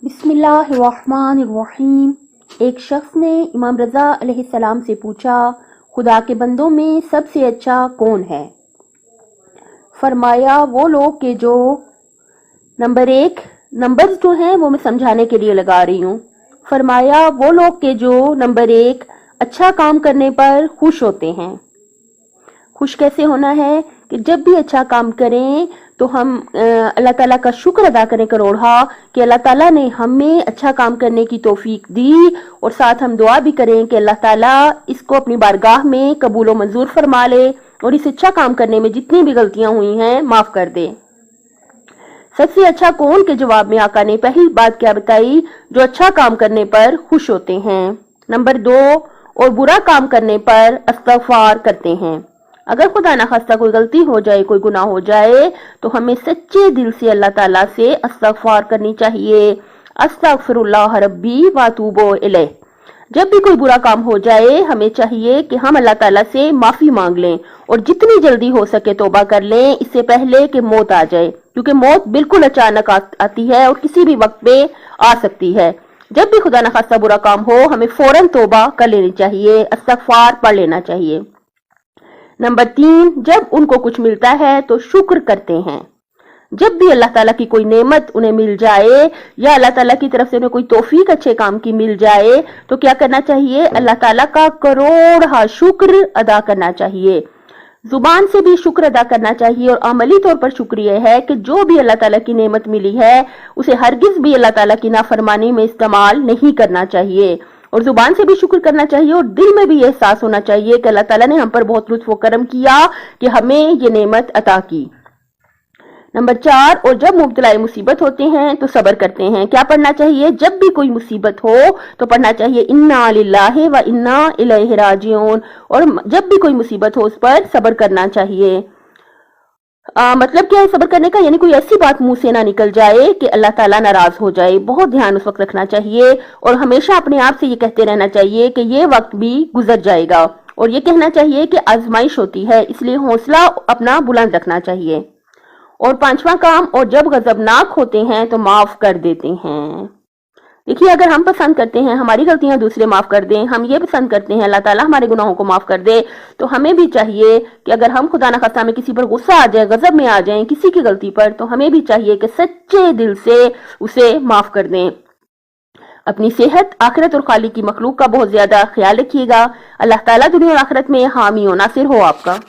बिस्मिल्लाहिर्रहमानिर्रहीम। एक शख्स ने इमाम रज़ा अलैहिस्सलाम से पूछा, खुदा के बंदों में सबसे अच्छा कौन है? फरमाया, वो लोग के जो नंबर एक, नंबर्स जो हैं वो मैं समझाने के लिए लगा रही हूँ। फरमाया, वो लोग के जो नंबर एक अच्छा काम करने पर खुश होते हैं। खुश कैसे होना है कि जब भी अच्छा काम करें तो हम अल्लाह ताला का शुक्र अदा करें करोड़ा कि अल्लाह ताला ने हमें अच्छा काम करने की तौफीक दी, और साथ हम दुआ भी करें कि अल्लाह ताला इसको अपनी बारगाह में कबूल व मंजूर फरमा ले और इस अच्छा काम करने में जितनी भी गलतियां हुई हैं माफ कर दे। सबसे अच्छा कौन के जवाब में आका ने पहली बात क्या बताई? जो अच्छा काम करने पर खुश होते हैं। नंबर दो, और बुरा काम करने पर इस्तग़फ़ार करते हैं। अगर खुदा ना खास्ता कोई गलती हो जाए, कोई गुनाह हो जाए, तो हमें सच्चे दिल से अल्लाह ताला से इस्तग़फ़ार करनी चाहिए। अस्तग़फ़िरुल्लाह रब्बी व अतूबु इलैह। जब भी कोई बुरा काम हो जाए हमें चाहिए कि हम अल्लाह ताला से माफी मांग लें और जितनी जल्दी हो सके तौबा कर लें, इससे पहले कि मौत आ जाए, क्योंकि मौत बिल्कुल अचानक आती है और किसी भी वक्त पे आ सकती है। जब भी खुदा न खास्ता बुरा काम हो हमें फौरन तौबा कर लेनी चाहिए, इस्तग़फ़ार पढ़ लेना चाहिए। नंबर तीन, जब उनको कुछ मिलता है तो शुक्र करते हैं। जब भी अल्लाह ताला की कोई नेमत उन्हें मिल जाए या अल्लाह ताला की तरफ से उन्हें कोई तौफीक अच्छे काम की मिल जाए तो क्या करना चाहिए? अल्लाह ताला का करोड़ शुक्र अदा करना चाहिए। जुबान से भी शुक्र अदा करना चाहिए, और अमली तौर पर शुक्र यह है कि जो भी अल्लाह ताला की नेमत मिली है उसे हरगिज भी अल्लाह ताला की नाफरमानी में इस्तेमाल नहीं करना चाहिए। और जुबान से भी शुक्र करना चाहिए और दिल में भी यह एहसास होना चाहिए कि अल्लाह ताला ने हम पर बहुत लुत्फ व करम किया कि हमें ये नेमत अता की। नंबर चार, और जब मुब्तला मुसीबत होते हैं तो सब्र करते हैं। क्या पढ़ना चाहिए? जब भी कोई मुसीबत हो तो पढ़ना चाहिए इन्ना लिल्लाहि व इन्ना इलैहि राजिऊन। और जब भी कोई मुसीबत हो उस पर सब्र करना चाहिए। मतलब क्या है सब्र करने का? यानी कोई ऐसी बात मुंह से ना निकल जाए कि अल्लाह ताला नाराज हो जाए। बहुत ध्यान उस वक्त रखना चाहिए और हमेशा अपने आप से ये कहते रहना चाहिए कि ये वक्त भी गुजर जाएगा, और ये कहना चाहिए कि आजमाइश होती है, इसलिए हौसला अपना बुलंद रखना चाहिए। और पांचवा काम, और जब गजबनाक होते हैं तो माफ कर देते हैं। देखिए, अगर हम पसंद करते हैं हमारी गलतियां दूसरे माफ कर दें, हम ये पसंद करते हैं अल्लाह ताला हमारे गुनाहों को माफ कर दे, तो हमें भी चाहिए कि अगर हम खुदा न खास्ता में किसी पर गुस्सा आ जाए, गजब में आ जाए किसी की गलती पर, तो हमें भी चाहिए कि सच्चे दिल से उसे माफ कर दें। अपनी सेहत, आखिरत और खालिक की मखलूक का बहुत ज्यादा ख्याल रखिएगा। अल्लाह ताला दुनिया और आखिरत में हामी और नासिर हो आपका।